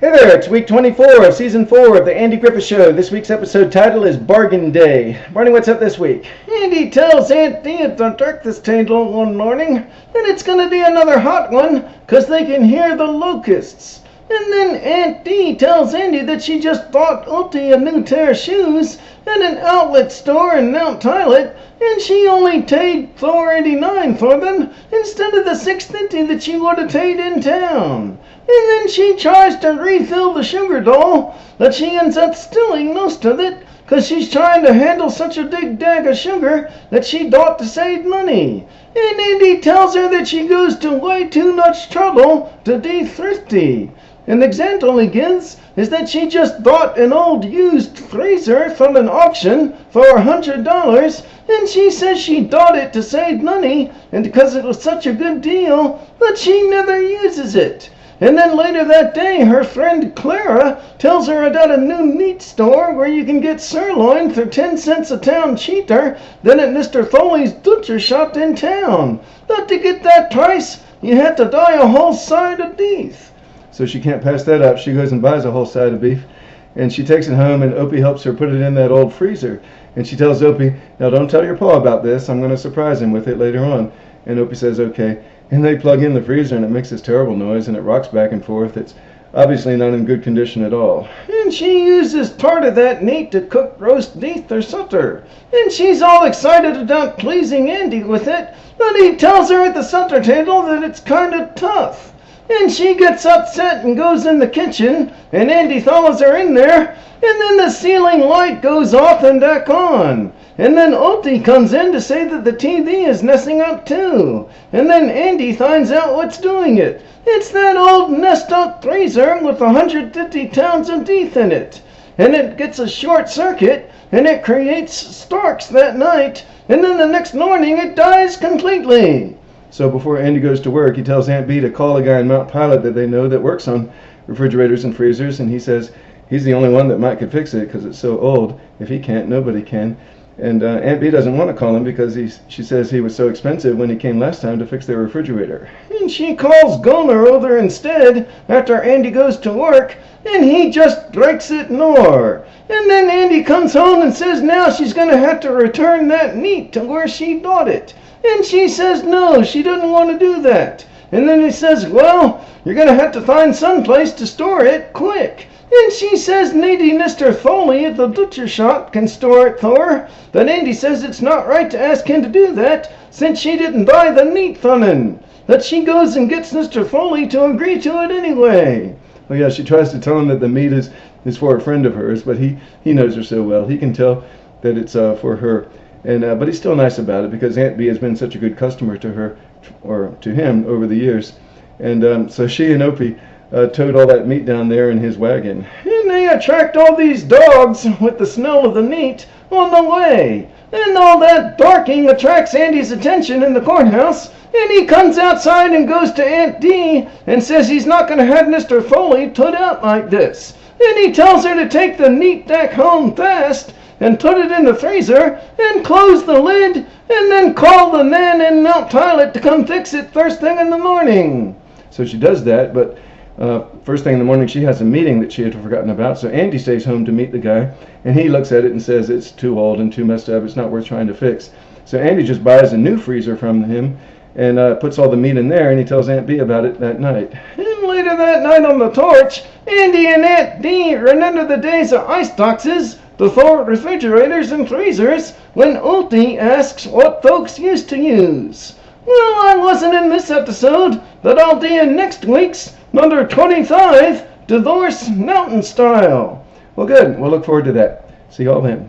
Hey there, it's week 24 of season 4 of the Andy Griffith Show. This week's episode title is Bargain Day. Barney, what's up this week? Andy tells Aunt Dee at the breakfast table one morning that it's going to be another hot one because they can hear the locusts. And then Aunt Dee tells Andy that she just bought Ulti a new pair of shoes at an outlet store in Mount Tylet, and she only paid $4.89 for them instead of the $6.50 that she would have paid in town. And then she tries to refill the sugar doll, but she ends up stealing most of it because she's trying to handle such a big bag of sugar that she thought to save money. And Andy tells her that she goes to way too much trouble to be thrifty. An example he gives is that she just bought an old used freezer from an auction for $100, and she says she bought it to save money and because it was such a good deal, but she never uses it. And then later that day, her friend Clara tells her about a new meat store where you can get sirloin for 10 cents a pound cheaper than at Mr. Foley's butcher shop in town. But to get that price, you have to buy a whole side of beef. So she can't pass that up. She goes and buys a whole side of beef, and she takes it home, and Opie helps her put it in that old freezer. And she tells Opie, now don't tell your pa about this. I'm going to surprise him with it later on. And Opie says, okay. And they plug in the freezer, and it makes this terrible noise, and it rocks back and forth. It's obviously not in good condition at all. And she uses part of that meat to cook roast beef for supper. And she's all excited about pleasing Andy with it, but he tells her at the supper table that it's kind of tough. And she gets upset and goes in the kitchen, and Andy follows her in there, and then the ceiling light goes off and back on. And then Ulti comes in to say that the TV is messing up too. And then Andy finds out what's doing it. It's that old messed up freezer with 150 pounds of beef in it. And it gets a short circuit, and it creates sparks that night, and then the next morning it dies completely. So before Andy goes to work, he tells Aunt Bee to call a guy in Mount Pilot that they know that works on refrigerators and freezers, and he says he's the only one that might could fix it because it's so old. If he can't, nobody can. And Aunt Bee doesn't want to call him because she says he was so expensive when he came last time to fix their refrigerator. And she calls Gomer over instead after Andy goes to work, and he just breaks it more. And then Andy comes home and says now she's going to have to return that meat to where she bought it. And she says no, she doesn't want to do that. And then he says, well, you're going to have to find some place to store it quick. And she says maybe Mr. Foley at the butcher shop can store it for her. But Andy says it's not right to ask him to do that since she didn't buy the meat from him. That she goes and gets Mr. Foley to agree to it anyway. Well, yeah, she tries to tell him that the meat is for a friend of hers, but he knows her so well. He can tell that it's for her. And but he's still nice about it because Aunt Bee has been such a good customer to her or to him over the years. And so she and Opie towed all that meat down there in his wagon. And they attract all these dogs with the smell of the meat on the way. And all that barking attracts Andy's attention in the courthouse. And he comes outside and goes to Aunt Dee and says he's not going to have Mr. Foley put out like this. And he tells her to take the meat back home fast and put it in the freezer and close the lid and then call the man in Mount Pilot to come fix it first thing in the morning. So she does that, but first thing in the morning she has a meeting that she had forgotten about, so Andy stays home to meet the guy, and he looks at it and says it's too old and too messed up, it's not worth trying to fix. So Andy just buys a new freezer from him and puts all the meat in there, and he tells Aunt Bee about it that night. And later that night on the porch, Andy and Aunt Dee remember the days of ice boxes before refrigerators and freezers when Ulti asks what folks used to use. Well, I wasn't in this episode, but I'll be in next week's number 25, Divorce Mountain Style. Well, good. We'll look forward to that. See you all then.